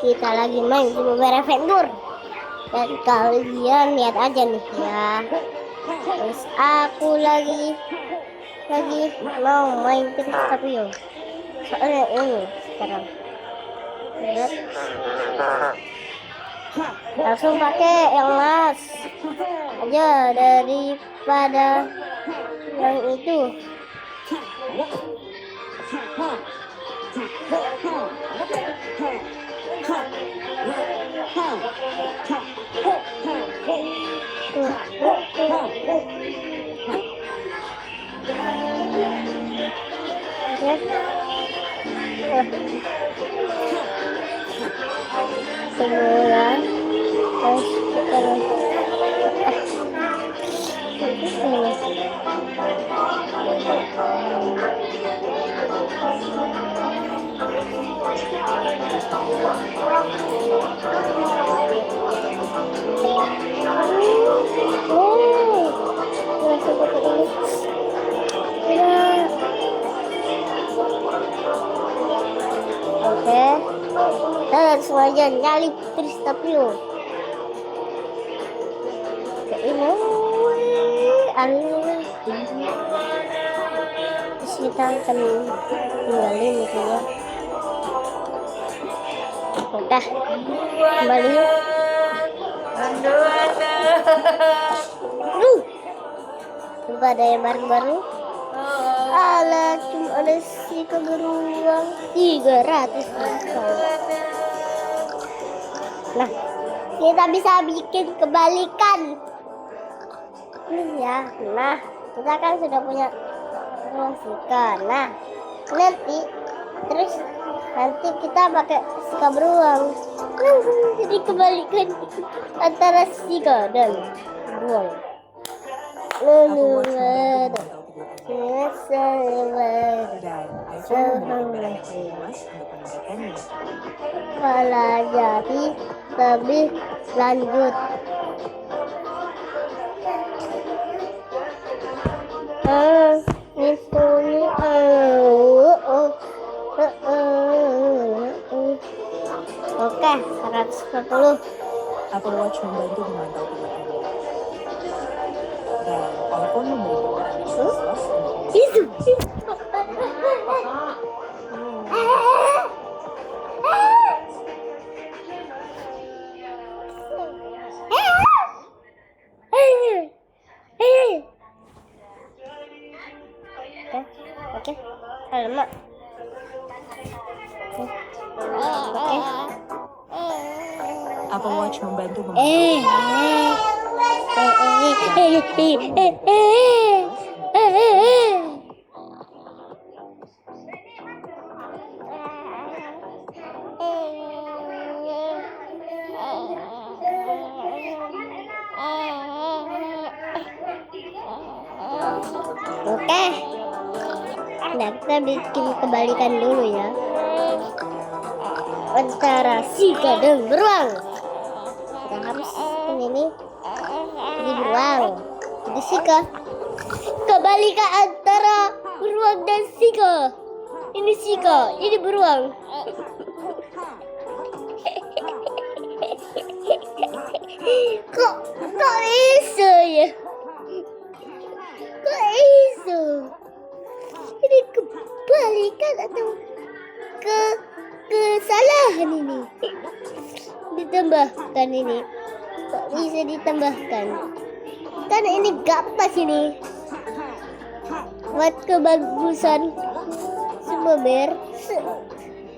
kita lagi main di Mobile Adventure. Dan kalian lihat aja nih ya. Terus aku lagi mau main Trio. Soalnya ini sekarang. Lihat. Langsung pakai yang las aja daripada yang itu. Semula terus oke, dan sengaja nyali Tristapio. Ini terus kita akan tinggalin gitu ya. Udah kembali yuk. Coba ada yang baru-baru. Alah, cuma ada si kegeruang 300 ribu. Nah, kita bisa bikin kebalikan. Ya, nah kita kan sudah punya Sika. Nah, nanti kita pakai Sika beruang. Jadi kebalikan antara Sika dan beruang. Pelajari lebih lanjut. Oke, 140. Apple Watch membantu memantau pergerakan dan iPhone memberikan akses Itu. Oke, alamak. Oke. Apple Watch membantu Oke. Nah, kita bikin kebalikan dulu ya. Antara Sika dan beruang. Kita harus ini jadi beruang. Jadi Sika. Kebalikan antara beruang dan Sika. Ini Sika, ini beruang. Kok bisa ya? Kok bisa? Ini kebalikan atau kesalahan ini? Ditambahkan ini. Kok bisa ditambahkan? Kan ini gak pas ini. Buat kebagusan Sebeber.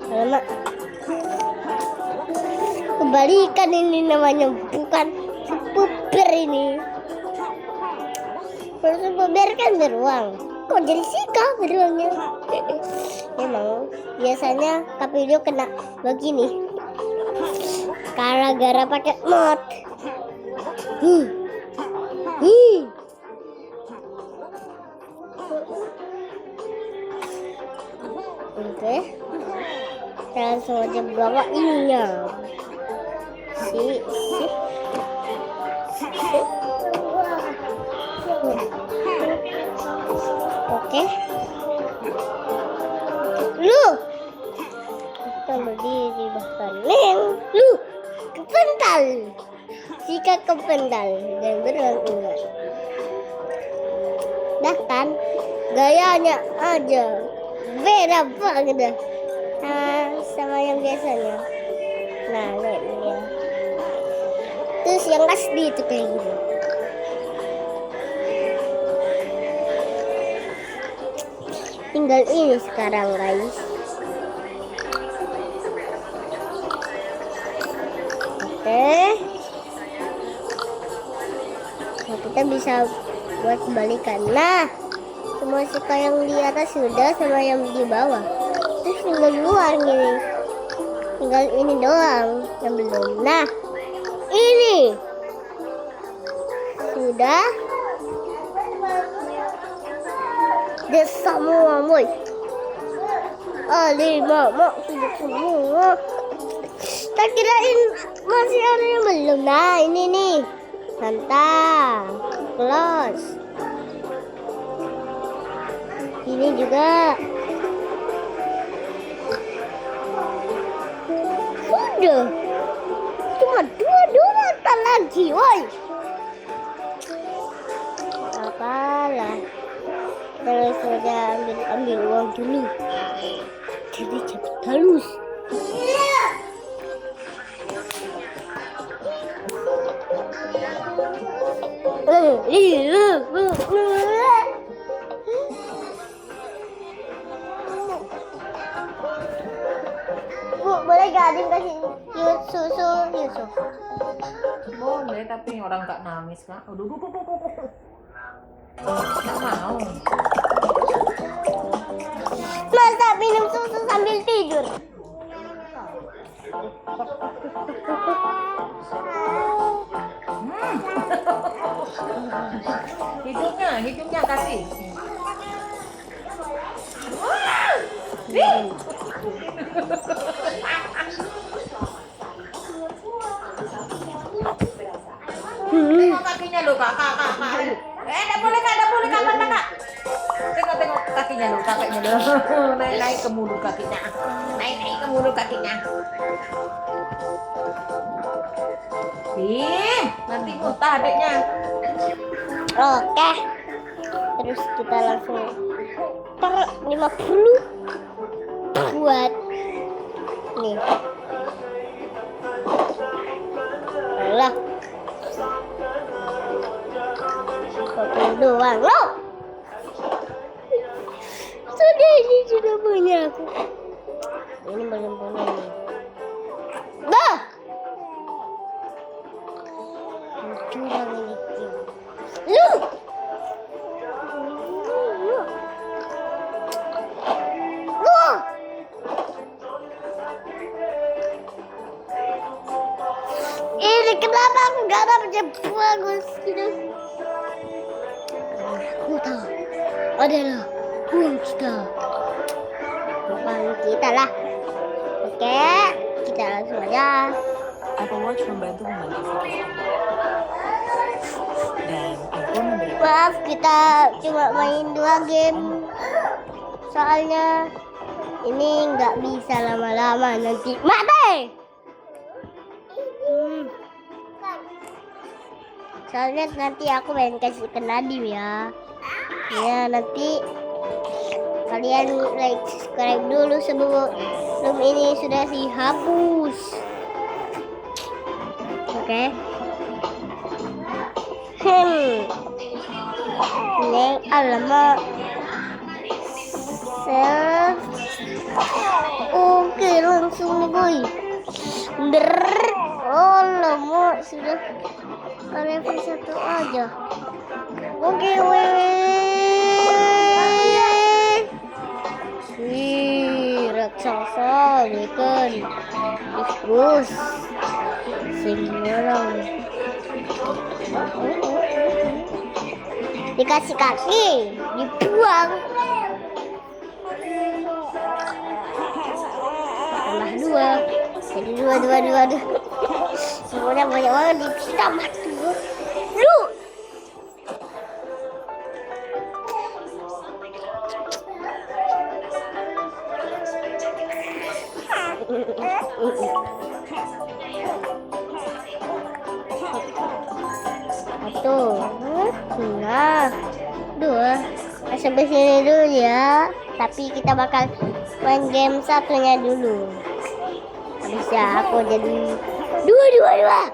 Alamak. Kebalikan ini namanya, bukan Sebeber ini. Kalau Sebeber kan beruang. Kok jadi Sika beruangnya? Emang biasanya Kapidio kena begini gara-gara pakai mod. Oke, langsung aja bawa ininya. Oke. Lu. Tambah berdiri bahkan lu kepental jika kepental dan berenang enggak dah kan gayanya aja beda banget dah sama yang biasanya. Nah lihat dia terus yang asli itu kayak gini. Tinggal ini sekarang guys. Oke. Nah, kita bisa buat kebalikan. Nah, semua suka yang di atas sudah sama yang di bawah. Terus tinggal luar gini. Tinggal ini doang yang belum. Nah, ini sudah. Dia semua boy. Mak sudah semua. Tak kirain masih ada yang belum. Nah ini nih Santa Claus. Ini juga sudah. Cuma dua tak lagi woi. Apalah. Terus saja ambil uang dulu. Jadi cepat halus. Bu, boleh gak Adin kasih susu Yusuf? Boleh, tapi orang nggak nangis kan? Aduh, nggak mau. Masa minum susu sambil tidur? Hidungnya kasih. Tengok kakinya lo, kak. Enggak boleh kakak. Tengok kakinya lo, kakaknya lo. Naik ke mulut kakinya. Naik ke mulut kakinya. Nanti muntah adiknya. Oke. Terus kita langsung per 50 buat nih. Alah. 50 doang loh. Ini sudah banyak. Ini belum punya nih. Bah. Curang ini. Lu. Ini kenapa aku gak dapat yang bagus gitu? Aku tahu adalah uang kita. Uang kita lah. Oke, kita langsung aja. Apple Watch membantu memantau dan iPhone memberikan. Maaf, kita cuma main 2 game. Soalnya ini nggak bisa lama-lama nanti mati. Soalnya nanti aku pengen kasih ke Nadim ya. Ya nanti kalian like subscribe dulu sebelum ini sudah dihapus. Oke. Ini alamat. Oke langsung nih boy. Oh lama sudah level 1 aja. Oke raksasa ikan terus semua dikasih kaki dibuang tambah 2 jadi 2 semuanya banyak banget ditambah 2 lu Satu, nah, dua. Sampai sini dulu ya. Tapi kita bakal main game satunya dulu. Bisa aku jadi dua.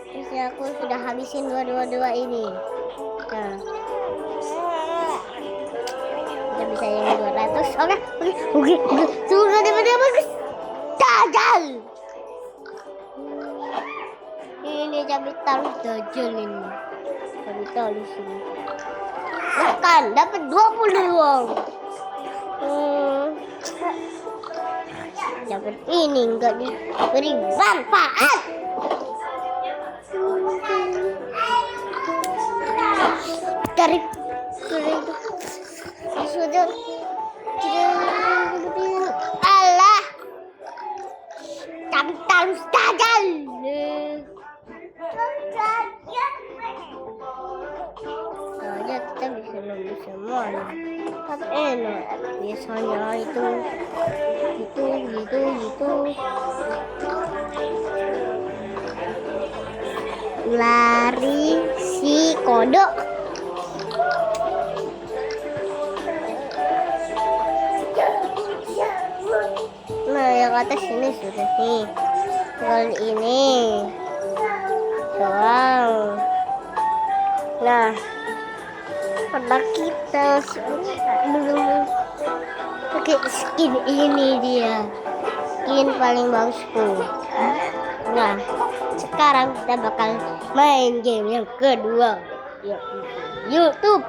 Bisa aku sudah habisin dua ini. Nah, kita bisa yang 200. Oke. Sudah daripada bagus. Gagal. Ini cabai taruh dajal ini. Cabai taruh sini. Makan, dapat 20 uang. Dapat ini enggak diberi manfaat. Tarik. Sudah. Allah. Cabai taruh dajal. Soalnya kita bisa nembus semua nih. Tapi enak biasanya itu lari si kodok. Nah yang atas ini sudah nih. Tinggal ini doang. Nah, pada kita belum pakai skin ini dia. Skin paling bagusku. Nah, sekarang kita bakal main game yang kedua, yaitu YouTube.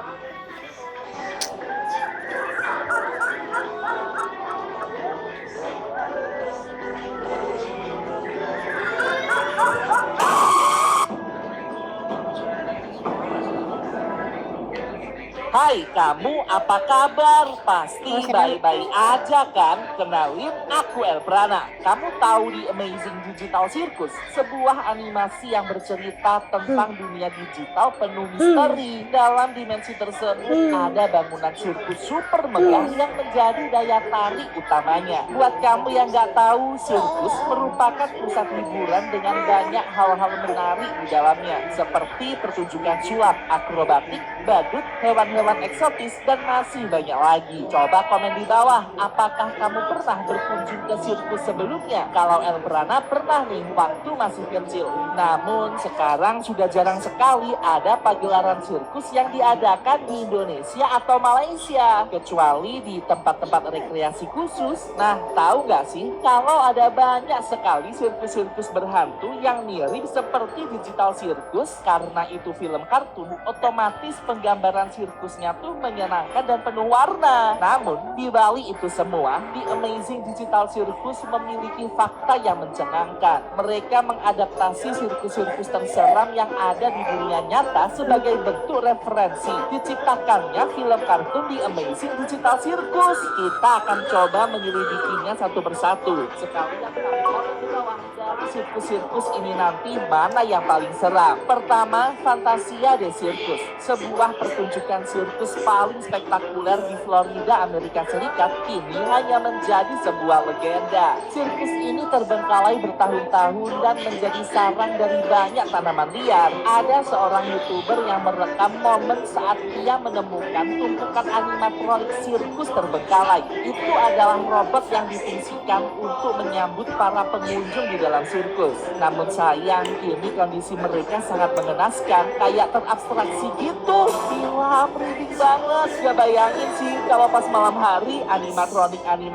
Hai kamu, apa kabar? Pasti baik-baik aja kan? Kenalin, aku Elprana. Kamu tahu di Amazing Digital Circus? Sebuah animasi yang bercerita tentang dunia digital penuh misteri. Dalam dimensi tersebut ada bangunan sirkus super megah yang menjadi daya tarik utamanya. Buat kamu yang nggak tahu, sirkus merupakan pusat hiburan dengan banyak hal-hal menarik di dalamnya. Seperti pertunjukan sulap, akrobatik, badut, hewan-hewan eksotis, dan masih banyak lagi. Coba komen di bawah, apakah kamu pernah berkunjung ke sirkus sebelumnya? Kalau Elprana pernah nih waktu masih kecil. Namun sekarang sudah jarang sekali ada pagelaran sirkus yang diadakan di Indonesia atau Malaysia, kecuali di tempat-tempat rekreasi khusus. Nah, tahu nggak sih kalau ada banyak sekali sirkus-sirkus berhantu yang mirip seperti digital sirkus? Karena itu film kartun, otomatis penggambaran sirkusnya tuh menyenangkan dan penuh warna. Namun di balik itu semua, di Amazing Digital Circus memiliki fakta yang mencengangkan. Mereka mengadaptasi sirkus-sirkus terseram yang ada di dunia nyata sebagai bentuk referensi. Diciptakannya film kartun di Amazing Digital Circus. Kita akan coba menyelidikinya satu persatu. Sekalian komen di bawah, dari sirkus-sirkus ini nanti mana yang paling seram? Pertama, Fantasia de Circus, sebuah pertunjukan sirkus paling spektakuler di Florida, Amerika Serikat, kini hanya menjadi sebuah legenda. Sirkus ini terbengkalai bertahun-tahun dan menjadi sarang dari banyak tanaman liar. Ada seorang YouTuber yang merekam momen saat ia menemukan tumpukan animatronik sirkus terbengkalai. Itu adalah robot yang difungsikan untuk menyambut para pengunjung di dalam sirkus. Namun sayang, kini kondisi mereka sangat mengenaskan, kayak terabstraksi gitu. Gila, merinding banget. Gak bayangin sih kalau pas malam hari animatronik ini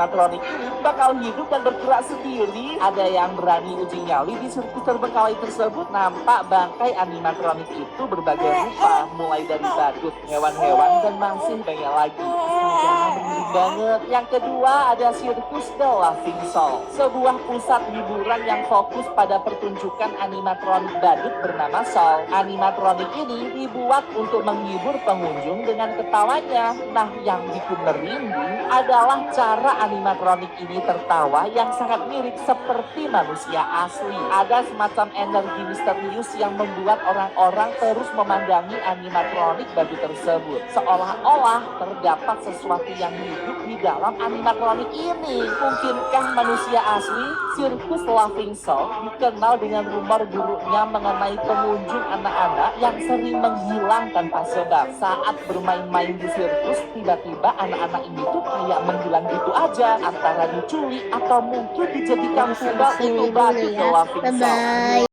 bakal hidup dan bergerak sendiri. Ada yang berani uji nyali di sirkus terbengkalai tersebut. Nampak bangkai animatronik itu berbagai rupa, mulai dari badut, hewan-hewan, dan masih banyak lagi. Merinding banget. Yang kedua ada sirkus The Laughing Soul, sebuah pusat hiburan yang fokus pada pertunjukan animatronik badut bernama Soul. Animatronik ini dibuat untuk menghibur pengunjung dengan ketawanya. Nah, yang bikin merinding adalah cara animatronik ini tertawa yang sangat mirip seperti manusia asli. Ada semacam energi misterius yang membuat orang-orang terus memandangi animatronik badut tersebut, seolah-olah terdapat sesuatu yang hidup hidup di dalam animatronik ini. Mungkinkah manusia asli? Sirkus Laughing Soul dikenal dengan rumor buruknya mengenai pengunjung anak-anak yang sering menghilang tanpa sebab. Saat bermain-main di sirkus, tiba-tiba anak-anak ini tuh kayak menghilang gitu aja, antara diculik atau mungkin dijadikan tumbal. Itu Sini dulu berarti ya. Laughing Soul. Bye-bye.